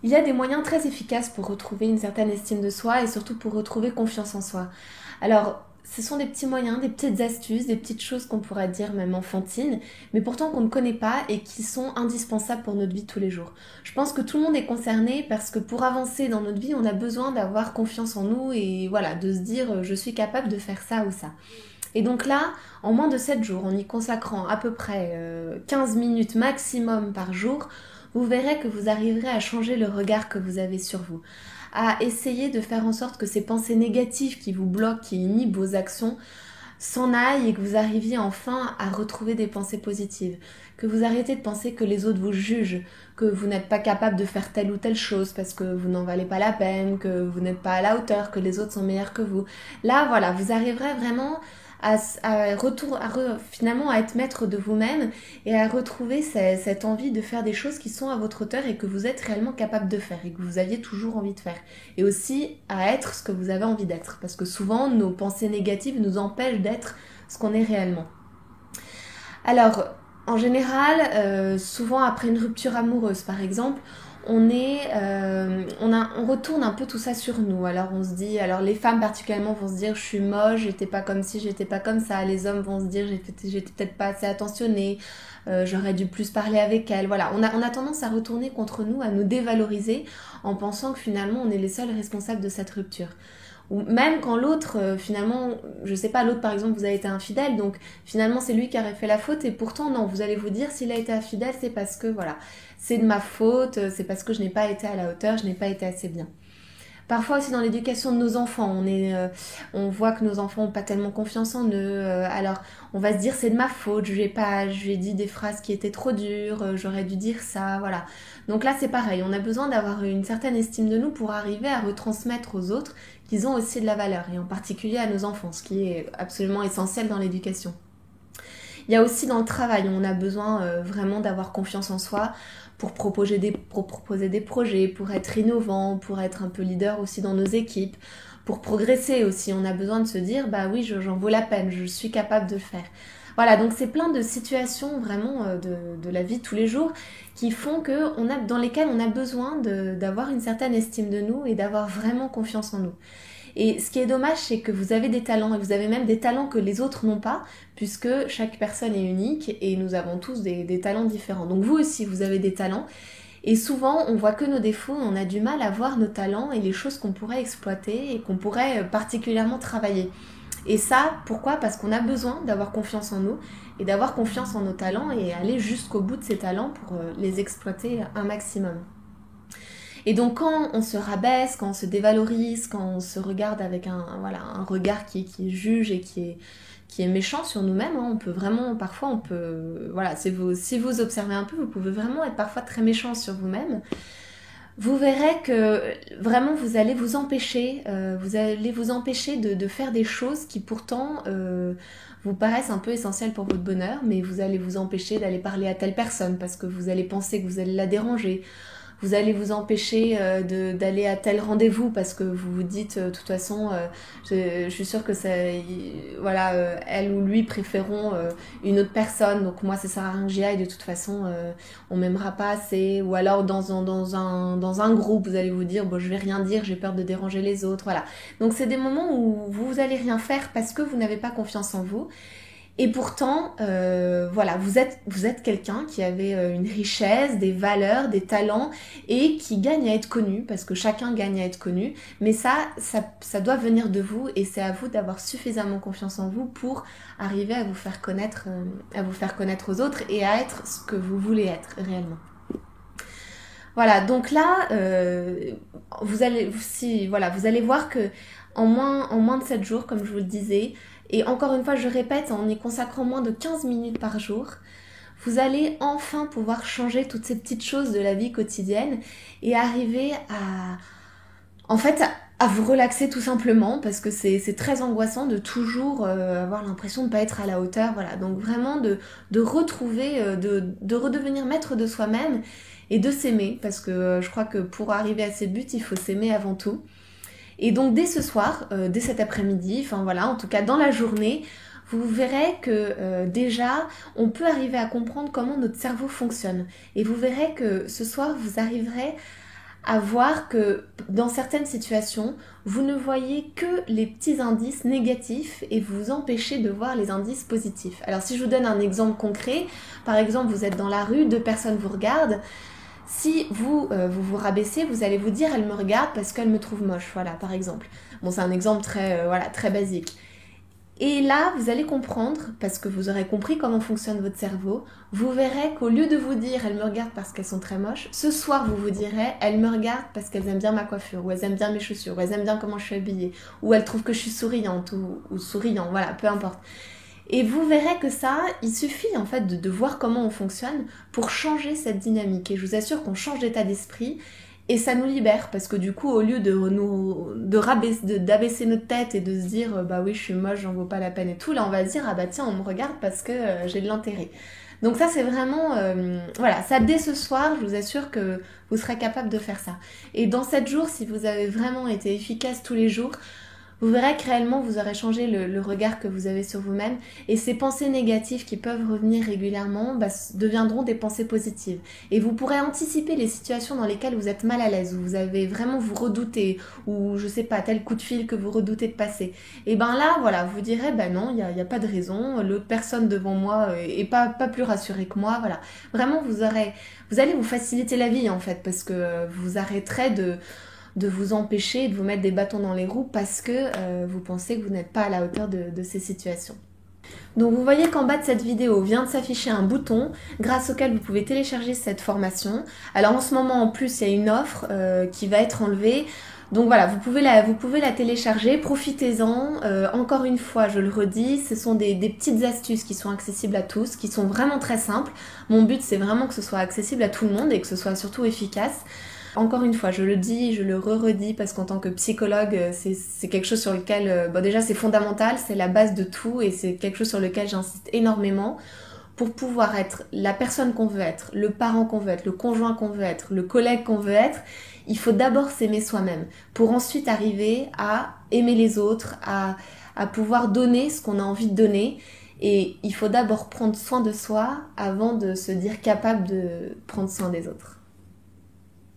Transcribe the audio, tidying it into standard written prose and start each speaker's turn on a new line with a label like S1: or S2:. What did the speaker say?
S1: Il y a des moyens très efficaces pour retrouver une certaine estime de soi et surtout pour retrouver confiance en soi. Alors, ce sont des petits moyens, des petites astuces, des petites choses qu'on pourrait dire même enfantines, mais pourtant qu'on ne connaît pas et qui sont indispensables pour notre vie de tous les jours. Je pense que tout le monde est concerné parce que pour avancer dans notre vie, on a besoin d'avoir confiance en nous et voilà, de se dire je suis capable de faire ça ou ça. Et donc là, en moins de 7 jours, en y consacrant à peu près 15 minutes maximum par jour, vous verrez que vous arriverez à changer le regard que vous avez sur vous, à essayer de faire en sorte que ces pensées négatives qui vous bloquent, qui inhibent vos actions, s'en aillent et que vous arriviez enfin à retrouver des pensées positives. Que vous arrêtez de penser que les autres vous jugent, que vous n'êtes pas capable de faire telle ou telle chose parce que vous n'en valez pas la peine, que vous n'êtes pas à la hauteur, que les autres sont meilleurs que vous. Là, voilà, vous arriverez vraiment finalement à être maître de vous-même et à retrouver cette envie de faire des choses qui sont à votre hauteur et que vous êtes réellement capable de faire et que vous aviez toujours envie de faire. Et aussi à être ce que vous avez envie d'être. Parce que souvent, nos pensées négatives nous empêchent d'être ce qu'on est réellement. Alors, en général, souvent après une rupture amoureuse, par exemple, on retourne un peu tout ça sur nous. Alors on se dit, alors les femmes particulièrement vont se dire, je suis moche, j'étais pas comme ci, j'étais pas comme ça. Les hommes vont se dire, j'étais peut-être pas assez attentionnée, j'aurais dû plus parler avec elle. Voilà, on a tendance à retourner contre nous, à nous dévaloriser, en pensant que finalement on est les seuls responsables de cette rupture. Ou même quand l'autre, finalement, je sais pas, l'autre par exemple vous a été infidèle, donc finalement c'est lui qui aurait fait la faute, et pourtant non, vous allez vous dire s'il a été infidèle, c'est parce que voilà, c'est de ma faute, c'est parce que je n'ai pas été à la hauteur, je n'ai pas été assez bien. Parfois aussi dans l'éducation de nos enfants, on voit que nos enfants n'ont pas tellement confiance en eux. Alors on va se dire c'est de ma faute, je lui ai dit des phrases qui étaient trop dures, j'aurais dû dire ça, voilà. Donc là c'est pareil, on a besoin d'avoir une certaine estime de nous pour arriver à retransmettre aux autres qu'ils ont aussi de la valeur, et en particulier à nos enfants, ce qui est absolument essentiel dans l'éducation. Il y a aussi dans le travail, on a besoin vraiment d'avoir confiance en soi pour proposer des projets, pour être innovant, pour être un peu leader aussi dans nos équipes, pour progresser aussi. On a besoin de se dire, bah oui, j'en vaux la peine, je suis capable de le faire. Voilà, donc c'est plein de situations vraiment de la vie de tous les jours qui font dans lesquelles on a besoin d'avoir une certaine estime de nous et d'avoir vraiment confiance en nous. Et ce qui est dommage, c'est que vous avez des talents, et vous avez même des talents que les autres n'ont pas, puisque chaque personne est unique et nous avons tous des talents différents. Donc vous aussi, vous avez des talents. Et souvent, on voit que nos défauts, on a du mal à voir nos talents et les choses qu'on pourrait exploiter et qu'on pourrait particulièrement travailler. Et ça, pourquoi? Parce qu'on a besoin d'avoir confiance en nous et d'avoir confiance en nos talents et aller jusqu'au bout de ces talents pour les exploiter un maximum. Et donc quand on se rabaisse, quand on se dévalorise, quand on se regarde avec un regard qui juge et qui est méchant sur nous-mêmes, hein, on peut vraiment, parfois on peut, voilà, si vous observez un peu, vous pouvez vraiment être parfois très méchant sur vous-même. Vous verrez que vraiment vous allez vous empêcher de faire des choses qui pourtant vous paraissent un peu essentielles pour votre bonheur, mais vous allez vous empêcher d'aller parler à telle personne parce que vous allez penser que vous allez la déranger. Vous allez vous empêcher d'aller à tel rendez-vous parce que vous vous dites de toute façon je suis sûre que voilà, elle ou lui préféreront une autre personne, donc moi ça sert à rien que j'y aille, de toute façon on m'aimera pas assez. Ou alors dans un groupe vous allez vous dire bon, je vais rien dire, j'ai peur de déranger les autres, voilà. Donc c'est des moments où vous allez rien faire parce que vous n'avez pas confiance en vous. Et pourtant, voilà, vous êtes quelqu'un qui avait une richesse, des valeurs, des talents et qui gagne à être connu, parce que chacun gagne à être connu. Mais ça doit venir de vous et c'est à vous d'avoir suffisamment confiance en vous pour arriver à vous faire connaître aux autres et à être ce que vous voulez être réellement. Voilà, donc là, vous allez voir que en moins de 7 jours, comme je vous le disais, et encore une fois, je répète, en y consacrant moins de 15 minutes par jour, vous allez enfin pouvoir changer toutes ces petites choses de la vie quotidienne et arriver en fait, à vous relaxer tout simplement, parce que c'est très angoissant de toujours avoir l'impression de ne pas être à la hauteur. Voilà, donc vraiment de retrouver, de redevenir maître de soi-même et de s'aimer, parce que je crois que pour arriver à ces buts, il faut s'aimer avant tout. Et donc dès ce soir, dès cet après-midi, enfin voilà, en tout cas dans la journée, vous verrez que déjà, on peut arriver à comprendre comment notre cerveau fonctionne. Et vous verrez que ce soir, vous arriverez à voir que dans certaines situations, vous ne voyez que les petits indices négatifs et vous empêchez de voir les indices positifs. Alors si je vous donne un exemple concret, par exemple vous êtes dans la rue, deux personnes vous regardent, si vous rabaissez, vous allez vous dire elle me regarde parce qu'elle me trouve moche, voilà par exemple. Bon c'est un exemple très basique. Et là, vous allez comprendre, parce que vous aurez compris comment fonctionne votre cerveau, vous verrez qu'au lieu de vous dire «elles me regardent parce qu'elles sont très moches», ce soir vous vous direz «elles me regardent parce qu'elles aiment bien ma coiffure, ou elles aiment bien mes chaussures, ou elles aiment bien comment je suis habillée, ou elles trouvent que je suis souriante, ou souriant, voilà, peu importe». Et vous verrez que ça, il suffit en fait de voir comment on fonctionne pour changer cette dynamique. Et je vous assure qu'on change d'état d'esprit et ça nous libère parce que du coup, au lieu d'abaisser notre tête et de se dire bah oui, je suis moche, j'en vaux pas la peine et tout, là on va se dire ah bah tiens, on me regarde parce que j'ai de l'intérêt. Donc ça c'est vraiment, voilà, ça dès ce soir, je vous assure que vous serez capable de faire ça. Et dans 7 jours, si vous avez vraiment été efficace tous les jours, vous verrez que réellement vous aurez changé le regard que vous avez sur vous-même et ces pensées négatives qui peuvent revenir régulièrement deviendront des pensées positives. Et vous pourrez anticiper les situations dans lesquelles vous êtes mal à l'aise, où vous avez vraiment vous redoutez, ou je sais pas, tel coup de fil que vous redoutez de passer. Et ben là, voilà, vous direz, ben non, il y a pas de raison, l'autre personne devant moi est pas plus rassurée que moi, voilà. Vraiment, vous allez vous faciliter la vie en fait, parce que vous arrêterez de vous empêcher, de vous mettre des bâtons dans les roues parce que vous pensez que vous n'êtes pas à la hauteur de ces situations. Donc vous voyez qu'en bas de cette vidéo vient de s'afficher un bouton grâce auquel vous pouvez télécharger cette formation. Alors en ce moment en plus il y a une offre qui va être enlevée. Donc voilà, vous pouvez la télécharger, profitez-en. Encore une fois, je le redis, ce sont des petites astuces qui sont accessibles à tous, qui sont vraiment très simples. Mon but c'est vraiment que ce soit accessible à tout le monde et que ce soit surtout efficace. Encore une fois, je le dis, je le redis parce qu'en tant que psychologue, c'est quelque chose sur lequel, déjà c'est fondamental, c'est la base de tout et c'est quelque chose sur lequel j'insiste énormément pour pouvoir être la personne qu'on veut être, le parent qu'on veut être, le conjoint qu'on veut être, le collègue qu'on veut être. Il faut d'abord s'aimer soi-même pour ensuite arriver à aimer les autres, à pouvoir donner ce qu'on a envie de donner. Et il faut d'abord prendre soin de soi avant de se dire capable de prendre soin des autres.